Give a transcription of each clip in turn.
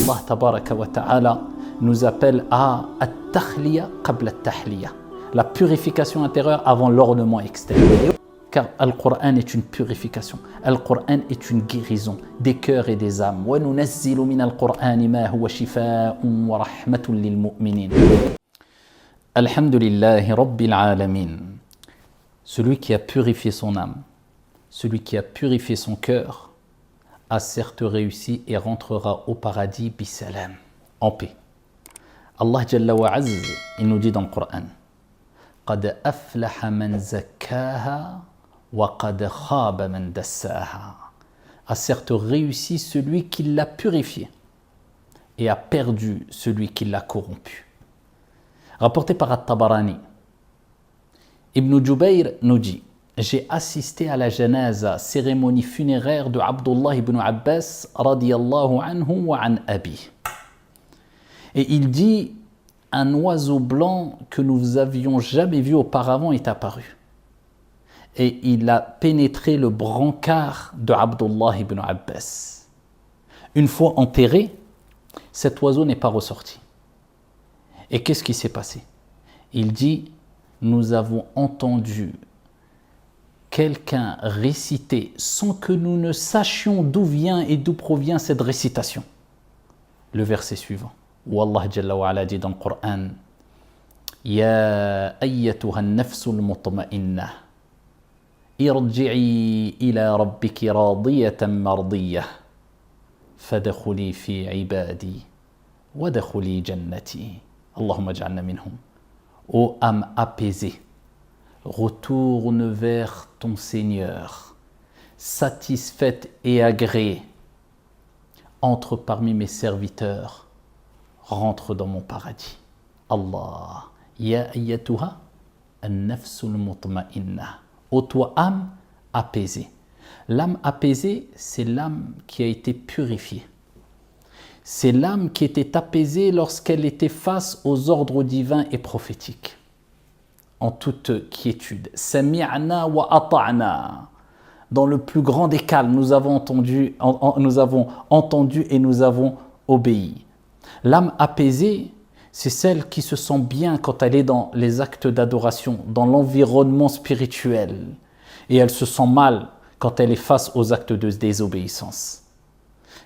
Allah tabaraka wa ta'ala nous appelle à at-takhliya qabla at-tahliya, la purification intérieure avant l'ornement extérieur. Car Al-Qur'an est une purification, Al-Qur'an est une guérison des cœurs et des âmes. Wa nunazzilu min al-Qur'ani ma huwa shifaa'un wa rahmatun lil mu'minin. Alhamdulillahi rabbil alamin. Celui qui a purifié son âme, celui qui a purifié son cœur, a certes réussi et rentrera au paradis bisalam, en paix. Allah Jalla wa Azz, il nous dit dans le Coran, Qad aflaha man zakkaha wa qad khaba man dassaha. A certes réussi celui qui l'a purifié et a perdu celui qui l'a corrompu. Rapporté par At-Tabarani, Ibn Jubayr nous dit: j'ai assisté à la janaza, cérémonie funéraire de Abdullah ibn Abbas radiyallahu anhu wa an abi. Et il dit: un oiseau blanc que nous avions jamais vu auparavant est apparu. Et il a pénétré le brancard de Abdullah ibn Abbas. Une fois enterré, cet oiseau n'est pas ressorti. Et qu'est-ce qui s'est passé? Il dit: nous avons entendu quelqu'un réciter sans que nous ne sachions d'où vient et d'où provient cette récitation. Le verset suivant, où Allah Jalla wa Ala dit dans le Coran: Ya ayyatuha an-nafsu al-mutma'inna irji'i ila rabbiki radiyatan mardiyah fadkhuli fi ibadi wadkhuli jannati. Allahumma ij'alna minhum. Ô âme apaisée, retourne vers ton Seigneur, satisfaite et agréée. Entre parmi mes serviteurs, rentre dans mon paradis. Allah, ya ayyatuha an-nafsul mutma'inna. Ô toi âme apaisée. L'âme apaisée, c'est l'âme qui a été purifiée. C'est l'âme qui était apaisée lorsqu'elle était face aux ordres divins et prophétiques, en toute quiétude. Sami'na wa ata'na. Dans le plus grand des calmes, nous avons entendu et nous avons obéi. L'âme apaisée, c'est celle qui se sent bien quand elle est dans les actes d'adoration, dans l'environnement spirituel. Et elle se sent mal quand elle est face aux actes de désobéissance.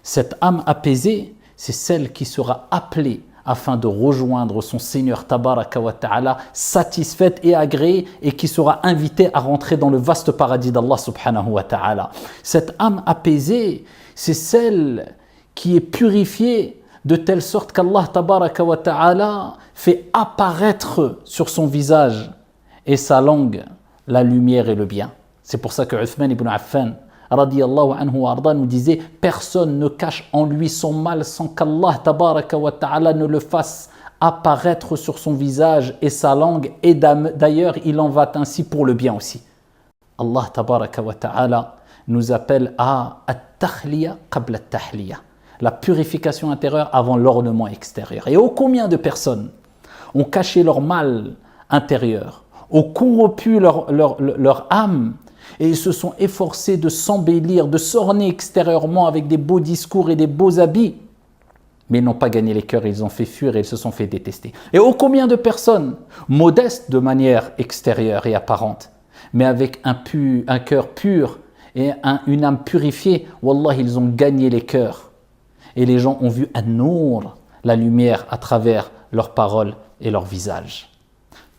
Cette âme apaisée, c'est celle qui sera appelée afin de rejoindre son Seigneur Tabaraka wa Ta'ala, satisfaite et agréée, et qui sera invitée à rentrer dans le vaste paradis d'Allah Subhanahu wa Ta'ala. Cette âme apaisée, c'est celle qui est purifiée de telle sorte qu'Allah Tabaraka wa Ta'ala fait apparaître sur son visage et sa langue la lumière et le bien. C'est pour ça que Uthman ibn Affan radiyallahu anhu wa arda nous disait: personne ne cache en lui son mal sans qu'Allah tabaraka wa ta'ala ne le fasse apparaître sur son visage et sa langue, et d'ailleurs il en va ainsi pour le bien aussi. Allah tabaraka wa ta'ala nous appelle à at-takhliya qabla at-tahliya, la purification intérieure avant l'ornement extérieur. Et ô combien de personnes ont caché leur mal intérieur, ont corrompu leur âme, et ils se sont efforcés de s'embellir, de s'orner extérieurement avec des beaux discours et des beaux habits, mais ils n'ont pas gagné les cœurs, ils ont fait fuir et ils se sont fait détester. Et ô combien de personnes, modestes de manière extérieure et apparente, mais avec un cœur pur et une âme purifiée, wallah, ils ont gagné les cœurs. Et les gens ont vu an-nour, la lumière, à travers leurs paroles et leurs visages.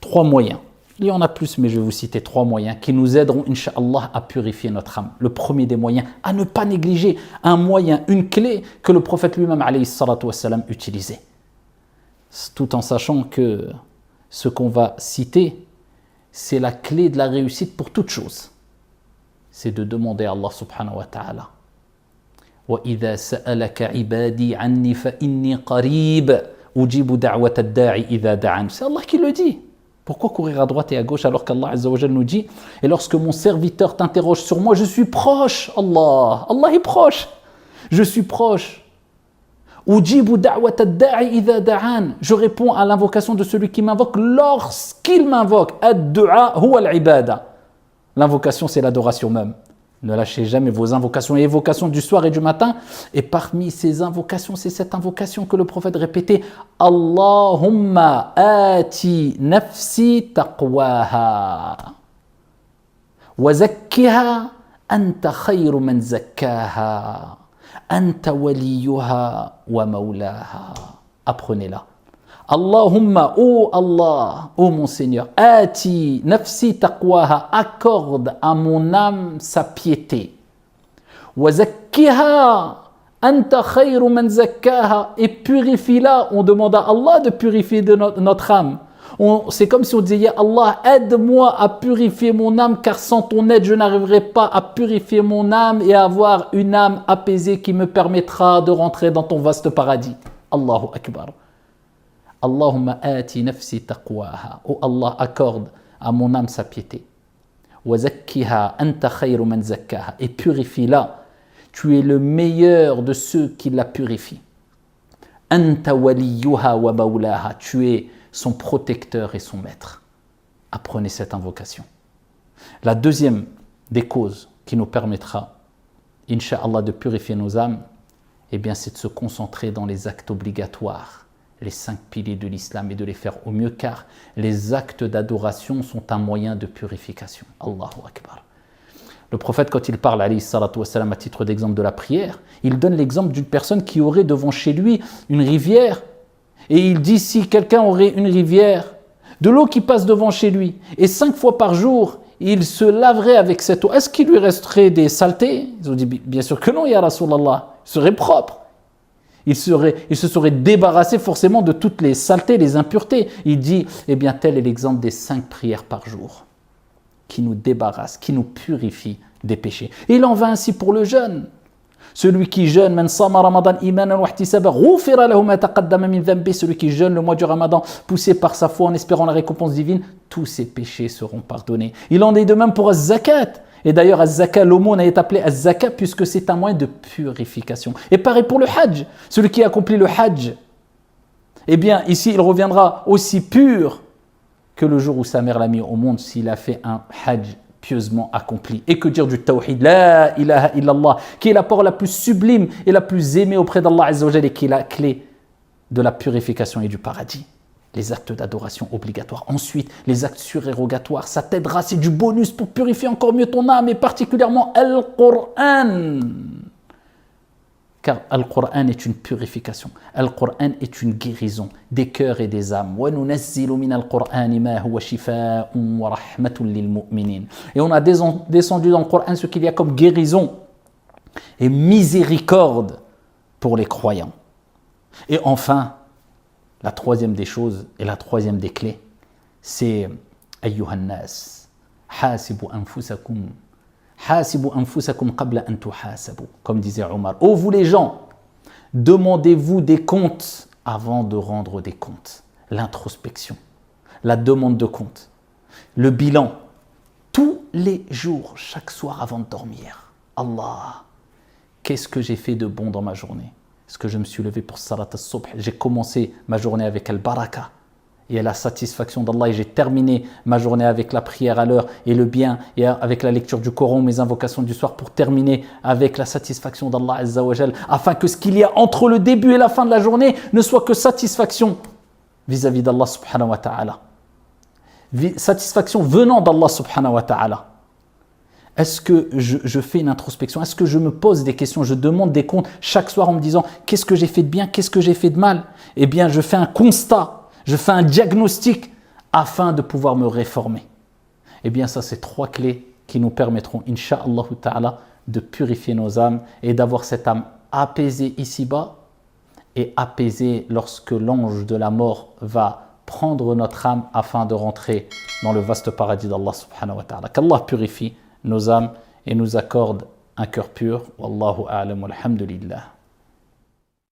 3 moyens. Il y en a plus, mais je vais vous citer 3 moyens qui nous aideront, Inch'Allah, à purifier notre âme. Le premier des moyens, à ne pas négliger un moyen, une clé que le prophète lui-même, alayhi salatu wassalam, utilisait. Tout en sachant que ce qu'on va citer, c'est la clé de la réussite pour toute chose. C'est de demander à Allah subhanahu wa ta'ala: وَإِذَا سَأَلَكَ عِبَادِي عَنِّي فَإِنِّي قَرِيبٌ أُجِيبُ دَعْوَةَ الدَّاعِ إِذَا دَعَانِ. C'est Allah qui le dit. Pourquoi courir à droite et à gauche alors qu'Allah Azza wa Jal nous dit: et lorsque mon serviteur t'interroge sur moi, je suis proche. Allah est proche. Je suis proche. Ujibu da'wata ad-da'i idha da'an. Je réponds à l'invocation de celui qui m'invoque lorsqu'il m'invoque. Ad-du'a huwa al-ibada. L'invocation, c'est l'adoration même. Ne lâchez jamais vos invocations et évocations du soir et du matin. Et parmi ces invocations, c'est cette invocation que le prophète répétait. Allahumma ati nafsi taqwaha. Wa zakkiha anta khayru man zakkaha. Anta waliyuha wa maulaha. Apprenez-la. Allahumma, ô Allah, ô mon Seigneur, ati nafsi taqwaha, accorde à mon âme sa piété. Wa zakkiha, anta khayru man zakkaha, et purifie-la. On demande à Allah de purifier notre âme. C'est comme si on disait, Allah, aide-moi à purifier mon âme, car sans ton aide, je n'arriverai pas à purifier mon âme et à avoir une âme apaisée qui me permettra de rentrer dans ton vaste paradis. Allahu Akbar. Allahumma ati nafsi taqwaha. Oh Allah, accorde à mon âme sa piété. Wa zakkiha anta khayru man zakkaha. Et purifie-la. Tu es le meilleur de ceux qui la purifient. Anta waliyuha wa maulaha. Tu es son protecteur et son maître. Apprenez cette invocation. La deuxième des causes qui nous permettra, Inch'Allah, de purifier nos âmes, eh bien, c'est de se concentrer dans les actes obligatoires, les 5 piliers de l'islam, et de les faire au mieux, car les actes d'adoration sont un moyen de purification. Allahu Akbar. Le prophète, quand il parle, alayhi salatu wassalam, à titre d'exemple de la prière, il donne l'exemple d'une personne qui aurait devant chez lui une rivière. Et il dit, si quelqu'un aurait une rivière, de l'eau qui passe devant chez lui, et 5 fois par jour, il se laverait avec cette eau, est-ce qu'il lui resterait des saletés? Ils ont dit, bien sûr que non, ya Rasulallah, il serait propre. Il se serait débarrassé forcément de toutes les saletés, les impuretés. Il dit, eh bien, tel est l'exemple des 5 prières par jour, qui nous débarrassent, qui nous purifient des péchés. Et il en va ainsi pour le jeûne. Celui qui jeûne, man sama ramadan imanan wa ihtisaban, ghufira lahu ma taqaddama min dhanbi. Celui qui jeûne le mois du Ramadan, poussé par sa foi en espérant la récompense divine, tous ses péchés seront pardonnés. Il en est de même pour az-zakat. Et d'ailleurs, az-zakat, l'aumône est appelé az-zakat puisque c'est un moyen de purification. Et pareil pour le hajj. Celui qui accomplit le hajj, eh bien, ici, il reviendra aussi pur que le jour où sa mère l'a mis au monde s'il a fait un hajj pieusement accompli. Et que dire du tawhid, la ilaha illallah, qui est la parole la plus sublime et la plus aimée auprès d'Allah Azza wa Jalla, et qui est la clé de la purification et du paradis. Les actes d'adoration obligatoires. Ensuite, les actes surérogatoires, ça t'aidera, c'est du bonus pour purifier encore mieux ton âme, et particulièrement Al-Qur'an. Car Al-Qur'an est une purification. Al-Qur'an est une guérison des cœurs et des âmes. Et on a descendu dans le Qur'an ce qu'il y a comme guérison et miséricorde pour les croyants. Et enfin, la troisième des choses et la troisième des clés, c'est Ayyuhan nas, hasibu anfusakum. Comme disait Omar. Ô vous les gens, demandez-vous des comptes avant de rendre des comptes. L'introspection, la demande de compte, le bilan, tous les jours, chaque soir avant de dormir. Allah, qu'est-ce que j'ai fait de bon dans ma journée? Est-ce que je me suis levé pour Salat al-Subh? J'ai commencé ma journée avec Al-Baraka et la satisfaction d'Allah, et j'ai terminé ma journée avec la prière à l'heure et le bien, et avec la lecture du Coran, mes invocations du soir, pour terminer avec la satisfaction d'Allah Azza wa Jal, afin que ce qu'il y a entre le début et la fin de la journée ne soit que satisfaction vis-à-vis d'Allah subhanahu wa ta'ala. Satisfaction venant d'Allah subhanahu wa ta'ala. Est-ce que je fais une introspection? Est-ce que je me pose des questions? Je demande des comptes chaque soir en me disant qu'est-ce que j'ai fait de bien, qu'est-ce que j'ai fait de mal? Eh bien, je fais un constat. Je fais un diagnostic afin de pouvoir me réformer. Eh bien, ça, c'est 3 clés qui nous permettront, Inch'Allah ta'ala, de purifier nos âmes et d'avoir cette âme apaisée ici-bas et apaisée lorsque l'ange de la mort va prendre notre âme afin de rentrer dans le vaste paradis d'Allah subhanahu wa ta'ala. Qu'Allah purifie nos âmes et nous accorde un cœur pur. Wallahu a'lam, walhamdulillah.